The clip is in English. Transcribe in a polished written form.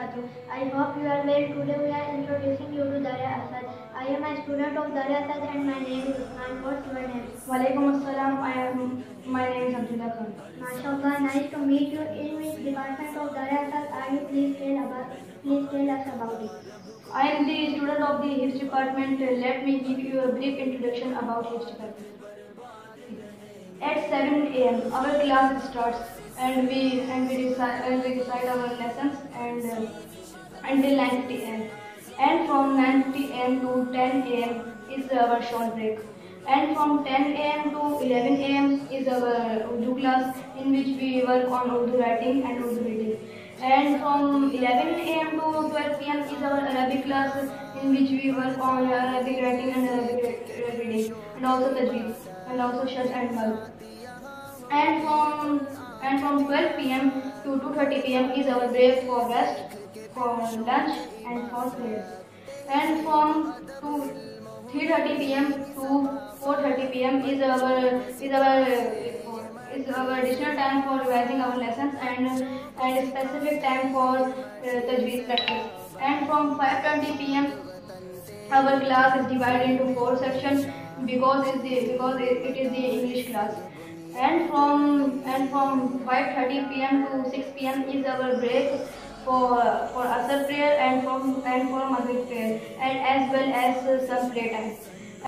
wabarakatuh. I hope you are well. Today we are introducing you to Darya Asad. I am a student of Darya Asad and my name is Usman. What's your name? Walaikum Assalam. My name is Abdullah Khan. MashaAllah, nice to meet you. In which department of Darya Asad are you? Please tell us about it. I am the student of the History department. Let me give you a brief introduction about History department. At 7 a.m. our class starts and we recite our lessons until 9:30 a.m. And from 9:30 a.m. to 10 a.m. is our short break. And from 10 a.m. to 11 a.m. is our Urdu class, in which we work on Urdu writing and Urdu reading. And from 11 a.m. to 12 p.m. is our Arabic class, in which we work on Arabic writing and Arabic reading, and also tajweed, and also shad and mal. And from 12 p.m. to 2:30 p.m. is our break for rest, for lunch, and for prayers. And from 3:30 p.m. to 4:30 p.m. is our additional time for revising our lessons and specific time for tajweed practice. And from 5:20 p.m. our class is divided into 4 sections because it is the English class. And from 5:30 p.m. to 6 p.m. is our break for Asr prayer and for Maghrib prayer, and as well as some playtime.